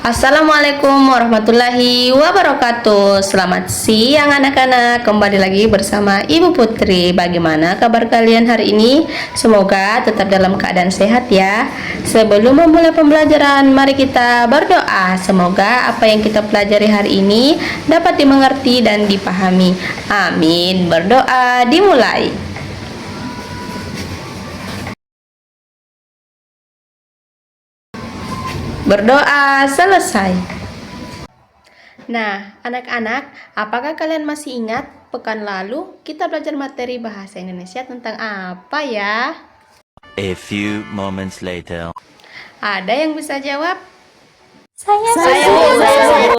Assalamualaikum warahmatullahi wabarakatuh. Selamat siang anak-anak. Kembali lagi bersama Ibu Putri. Bagaimana kabar kalian hari ini? Semoga tetap dalam keadaan sehat ya. Sebelum memulai pembelajaran, mari kita berdoa. Semoga apa yang kita pelajari hari ini dapat dimengerti dan dipahami. Amin. Berdoa dimulai. Berdoa selesai. Nah, anak-anak, apakah kalian masih ingat pekan lalu kita belajar materi bahasa Indonesia tentang apa ya? A few moments later. Ada yang bisa jawab? Saya.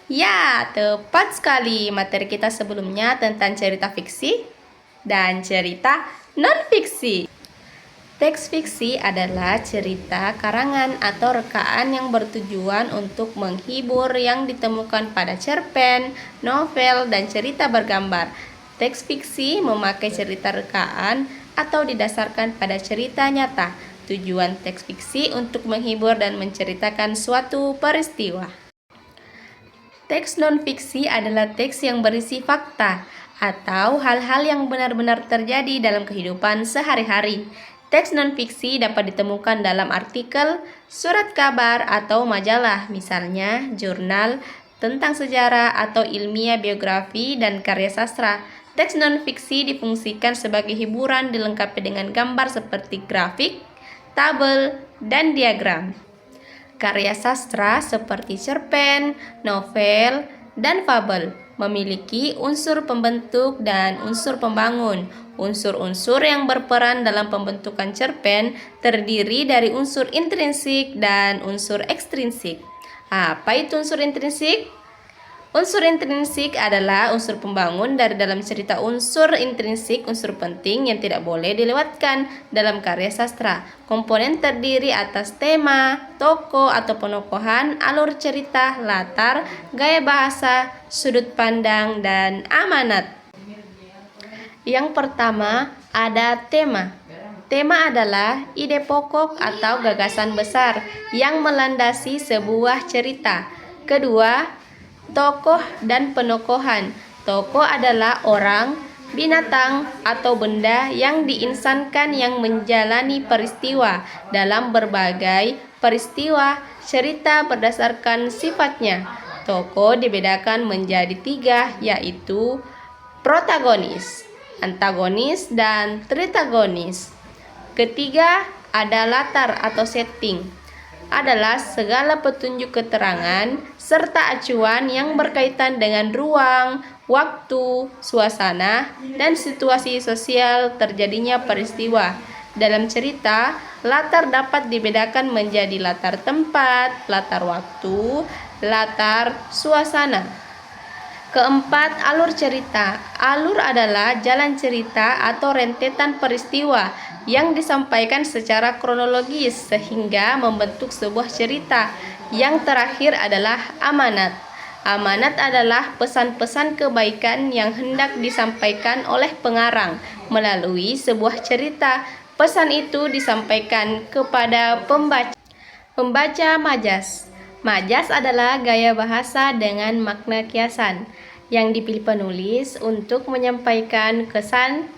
Ya, tepat sekali. Materi kita sebelumnya tentang cerita fiksi dan cerita non-fiksi. Teks fiksi adalah cerita karangan atau rekaan yang bertujuan untuk menghibur yang ditemukan pada cerpen, novel, dan cerita bergambar. Teks fiksi memakai cerita rekaan atau didasarkan pada cerita nyata. Tujuan teks fiksi untuk menghibur dan menceritakan suatu peristiwa. Teks non-fiksi adalah teks yang berisi fakta atau hal-hal yang benar-benar terjadi dalam kehidupan sehari-hari. Teks non-fiksi dapat ditemukan dalam artikel, surat kabar, atau majalah, misalnya jurnal tentang sejarah atau ilmiah biografi dan karya sastra. Teks non-fiksi difungsikan sebagai hiburan dilengkapi dengan gambar seperti grafik, tabel, dan diagram. Karya sastra seperti cerpen, novel, dan fabel memiliki unsur pembentuk dan unsur pembangun. Unsur-unsur yang berperan dalam pembentukan cerpen terdiri dari unsur intrinsik dan unsur ekstrinsik. Apa itu unsur intrinsik? Unsur intrinsik adalah unsur pembangun dari dalam cerita. Unsur intrinsik unsur penting yang tidak boleh dilewatkan dalam karya sastra. Komponen terdiri atas tema, tokoh atau penokohan, alur cerita, latar, gaya bahasa, sudut pandang, dan amanat. Yang pertama ada tema. Tema adalah ide pokok atau gagasan besar yang melandasi sebuah cerita. Kedua, tokoh dan penokohan. Tokoh adalah orang, binatang, atau benda yang diinsankan yang menjalani peristiwa. Dalam berbagai peristiwa, cerita berdasarkan sifatnya. Tokoh dibedakan menjadi tiga, yaitu protagonis, antagonis, dan tritagonis. Ketiga, ada latar atau setting. Adalah segala petunjuk keterangan serta acuan yang berkaitan dengan ruang, waktu, suasana, dan situasi sosial terjadinya peristiwa. Dalam cerita, latar dapat dibedakan menjadi latar tempat, latar waktu, latar suasana. Keempat, alur cerita. Alur adalah jalan cerita atau rentetan peristiwa yang disampaikan secara kronologis sehingga membentuk sebuah cerita. Yang terakhir adalah amanat. Amanat adalah pesan-pesan kebaikan yang hendak disampaikan oleh pengarang melalui sebuah cerita. Pesan itu disampaikan kepada pembaca. Pembaca majas. Majas adalah gaya bahasa dengan makna kiasan yang dipilih penulis untuk menyampaikan kesan.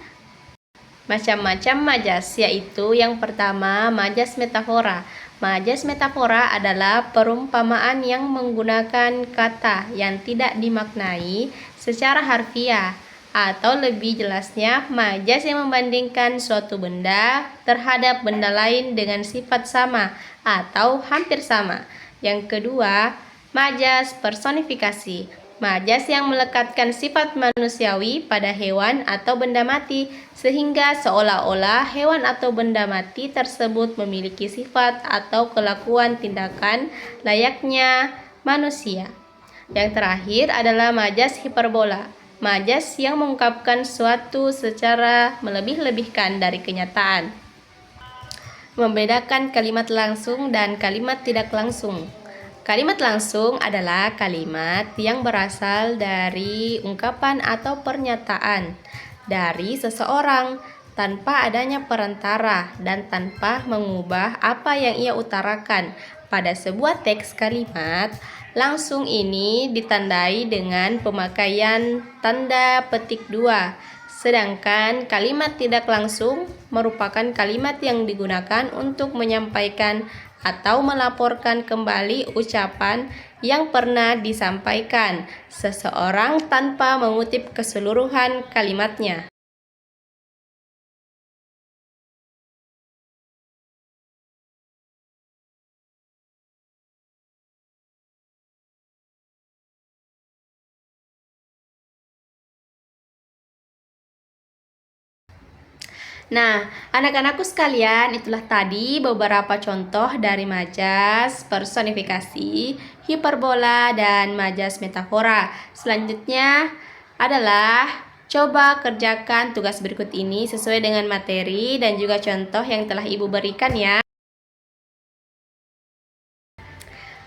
Macam-macam majas, yaitu yang pertama, majas metafora. Majas metafora adalah perumpamaan yang menggunakan kata yang tidak dimaknai secara harfiah, atau lebih jelasnya, majas yang membandingkan suatu benda terhadap benda lain dengan sifat sama atau hampir sama. Yang kedua, majas personifikasi. Majas yang melekatkan sifat manusiawi pada hewan atau benda mati, sehingga seolah-olah hewan atau benda mati tersebut memiliki sifat atau kelakuan tindakan layaknya manusia. Yang terakhir adalah majas hiperbola. Majas yang mengungkapkan suatu secara melebih-lebihkan dari kenyataan. Membedakan kalimat langsung dan kalimat tidak langsung. Kalimat langsung adalah kalimat yang berasal dari ungkapan atau pernyataan dari seseorang tanpa adanya perantara dan tanpa mengubah apa yang ia utarakan. pada sebuah teks kalimat, langsung ini ditandai dengan pemakaian tanda petik 2. Sedangkan kalimat tidak langsung merupakan kalimat yang digunakan untuk menyampaikan atau melaporkan kembali ucapan yang pernah disampaikan seseorang tanpa mengutip keseluruhan kalimatnya. Nah, anak-anakku sekalian, itulah tadi beberapa contoh dari majas personifikasi, hiperbola, dan majas metafora. Selanjutnya adalah coba kerjakan tugas berikut ini sesuai dengan materi dan juga contoh yang telah Ibu berikan ya.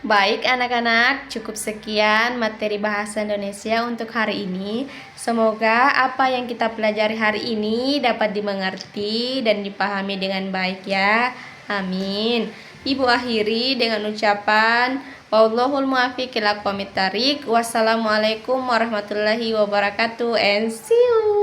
Baik anak-anak, cukup sekian materi bahasa Indonesia untuk hari ini. Semoga apa yang kita pelajari hari ini dapat dimengerti dan dipahami dengan baik ya. Amin. Ibu akhiri dengan ucapan Wallahul muwaffiq ila aqwamit thariq. Wassalamualaikum warahmatullahi wabarakatuh and see you.